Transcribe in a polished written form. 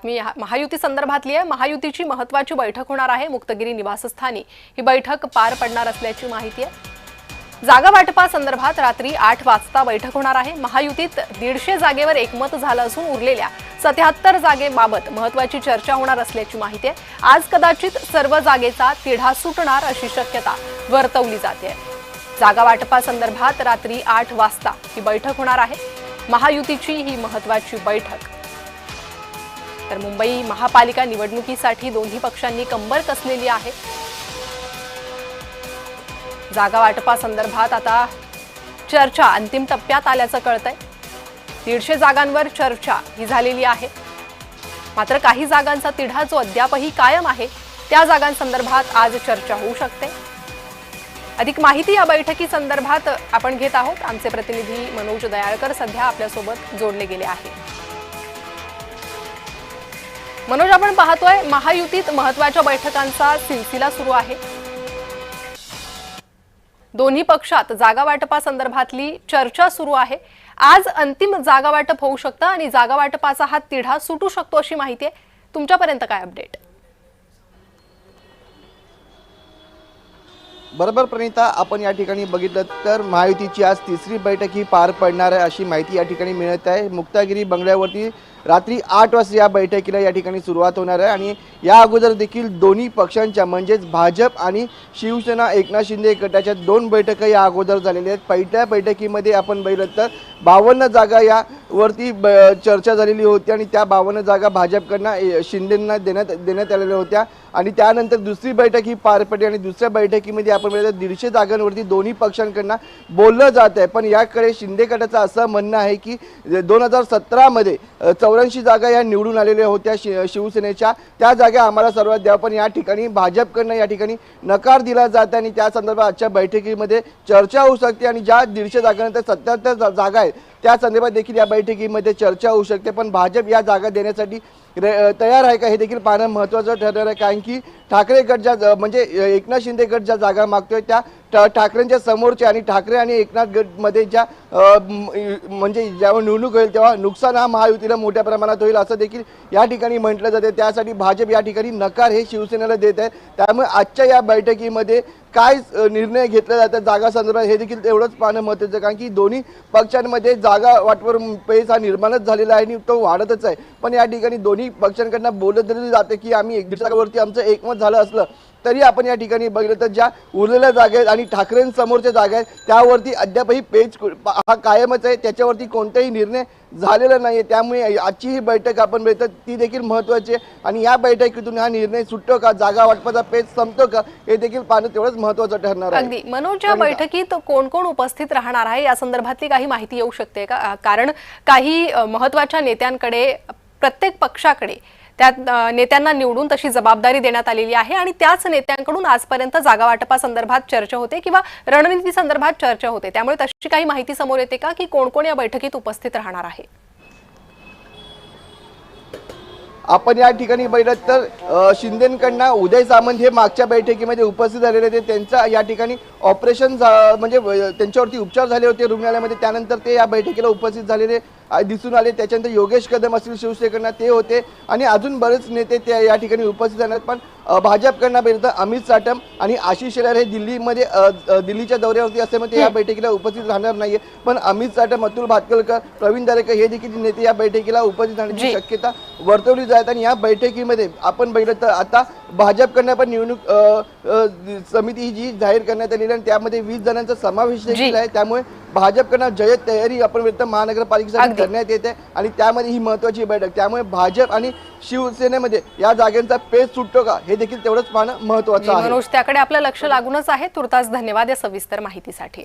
महायुती संदर्भातली आहे। महायुतीची महत्त्वाची बैठक होणार आहे। मुक्तगिरी निवासस्थानी ही बैठक पार पडणार असल्याची माहिती आहे। जागा वाटपा संदर्भात रात्री 8 वाजता बैठक होणार आहे। महायुतीत 150 जागेवर एकमत झालं असून उरलेल्या 77 जागेबाबत महत्त्वाची चर्चा होणार असल्याची माहिती आहे। आज कदाचित सर्व जागेचा तिढा सुटणार अशी शक्यता वर्तवली जाते। जागा वाटपा संदर्भात रात्री 8 वाजता ही बैठक होणार आहे। महायुतीची ही महत्त्वाची बैठक। तर मुंबई महापालिका निवडणुकीसाठी दोन्ही पक्षांनी कंबर कसलेली आहे। जागा वाटपा संदर्भात आता चर्चा अंतिम टप्प्यात आल्याचं कळतंय। 150 जागांवर चर्चा ही झालेली आहे। मात्र काही जागांचा तिढा जो अद्यापही कायम आहे त्या जागांसंदर्भात आज चर्चा होऊ शकते। अधिक माहिती या बैठकी संदर्भात आपण घेत आहोत। आमचे प्रतिनिधी मनोज दयाळकर सध्या आपल्या सोबत जोडले गेले आहेत। मनोज, आपण पाहतोय महायुतीत महत्त्वाच्या बैठकांचा सिलसिला सुरू आहे। दोन्ही पक्षात जागा वाटपा संदर्भातली चर्चा सुरू आहे। आज अंतिम जागा वाटप होऊ शकतं आणि जागा वाटपाचा हा तिढा सुटू शकतो अशी माहिती आहे। तुमच्यापर्यंत काय अपडेट? बरोबर प्रणिता, आपण या ठिकाणी बघितलं तर महायुतीची आज तिसरी बैठक ही पार पडणार आहे अशी माहिती या ठिकाणी मिळत आहे। मुक्तागिरी बंगल्यावरती रात्री 8 वाजता या बैठकीला या ठिकाणी सुरुवात होणार आहे आणि या अगोदर देखील दोन्ही पक्षांच्या म्हणजेच भाजप आणि शिवसेना एकनाथ शिंदे गटाच्या 2 बैठका या अगोदर झालेल्या आहेत। पहिल्या बैठकीमध्ये आपण बघितलं तर 52 जागा यावरती चर्चा झालेली होती आणि त्या 52 जागा भाजपकडनं शिंदेंना देण्यात आलेल्या होत्या आणि त्यानंतर दुसरी बैठक ही पार पडली आणि दुसऱ्या बैठकीमध्ये आपण बघितलं 150 जागांवरती दोन्ही पक्षांकडनं बोललं जात आहे। पण याकडे शिंदे गटाचं असं म्हणणं आहे की 2017 मध्ये 84 जागा या निवडून आलेल्या होत्या शिवसेनेच्या, त्या जागा आम्हाला सर्वात द्या। पण या ठिकाणी भाजपकडनं या ठिकाणी नकार दिला जात आहे आणि त्या संदर्भात आजच्या बैठकीमध्ये चर्चा होऊ शकते आणि ज्या 150 जागांनंतर 77 जागा आहेत त्या संदर्भात देखील या बैठकीमध्ये चर्चा होऊ शकते। पण भाजप या जागा देण्यासाठी तयार आहे का हे देखील पाहणं महत्त्वाचं ठरणार आहे, कारण की ठाकरे गट ज्या म्हणजे एकनाथ शिंदे गट ज्या जागा मागतोय त्या ठाकरेंच्या समोरच्या आणि ठाकरे आणि एकनाथ गट मध्ये ज्या म्हणजे जेव्हा निवडणूक होईल तेव्हा नुकसान हा महायुतीला मोठ्या प्रमाणात होईल असं देखील या ठिकाणी म्हटलं जाते। त्यासाठी भाजप या ठिकाणी नकार हे शिवसेनेला देत आहे। त्यामुळे आजच्या या बैठकीमध्ये काय निर्णय घेतला जातात जागा संदर्भात हे देखील तेवढंच पाहणं महत्त्वाचं आहे, कारण की दोन्ही पक्षांमध्ये जागा वाटपावर पेच हा निर्माणच झालेला आहे आणि तो वाढतच आहे। पण या ठिकाणी दोन्ही पक्षांकडनं बोललं जाते की आम्ही 150 जागांवरती आमचं एकमत झालं असलं तरी आपण या ठिकाणी बघितलं तर ज्या उरलेल्या जागा आहेत आणि ठाकरेंसमोरच्या जागा आहेत त्यावरती अद्यापही पेच हा कायमच आहे, त्याच्यावरती कोणताही निर्णय झालेला नाही। त्यामुळे आजची ही बैठक आपण बघितलं ती देखील महत्त्वाची आहे आणि या बैठकीतून हा निर्णय सुटतो का, जागा वाटपाचा पेच संपतो का हे देखील पाहणं तेवढंच महत्त्वाचं ठरणार आहे। अगदी मनोज, या बैठकीत कोण कोण उपस्थित राहणार आहे या संदर्भातली काही माहिती येऊ शकते का? कारण काही महत्त्वाच्या नेत्यांकडे प्रत्येक पक्षाकडे त्या नेत्यांना निवडून तशी जबाबदारी देण्यात आलेली आहे आणि त्याच नेत्यांकडून आजपर्यंत जागा वाटपा संदर्भात चर्चा होते किंवा रणनीती संदर्भात चर्चा होते। त्यामुळे तशी काही माहिती समोर येते का की कोण कोण या बैठकीत उपस्थित राहणार आहे? आपण या ठिकाणी बघितलं तर शिंदेकडनं उदय सामंत हे मागच्या बैठकीमध्ये उपस्थित झालेले होते। त्यांचा या ठिकाणी ऑपरेशन म्हणजे त्यांच्यावरती उपचार झाले होते रुग्णालयामध्ये, त्यानंतर ते या बैठकीला उपस्थित झालेले दिसून आले। त्याच्यानंतर योगेश कदम असतील शिवसेनेकडनं ते होते आणि अजून बरेच नेते त्या या ठिकाणी उपस्थित झाले। पण भाजपकडनं बघितलं अमित साटम आणि आशिष शेलार हे दिल्लीच्या दौऱ्यावरती असल्यामुळे ते या बैठकीला उपस्थित राहणार नाहीये। पण अमित साटम, अतुल भातखळकर, प्रवीण दरेकर हे देखील नेते या बैठकीला उपस्थित राहण्याची शक्यता वर्तवली जात आणि या बैठकीमध्ये आपण बघितलं तर आता भाजपकडनं पण निवडणूक समिती जी जाहीर करण्यात आलेली आणि त्यामध्ये 20 जणांचा समावेश देखील आहे। त्यामुळे भाजपकडनं जय्यत तयारी आपण महानगरपालिकेसाठी करण्यात येते आणि त्यामध्ये ही महत्त्वाची बैठक। त्यामुळे भाजप आणि शिवसेनेमध्ये या जागांचा पेच सुटतो का हे देखील तेवढंच पाहणं महत्त्वाचं आहे। मनोज, त्याकडे आपलं लक्ष लागूनच आहे। तुर्तास धन्यवाद या सविस्तर माहितीसाठी।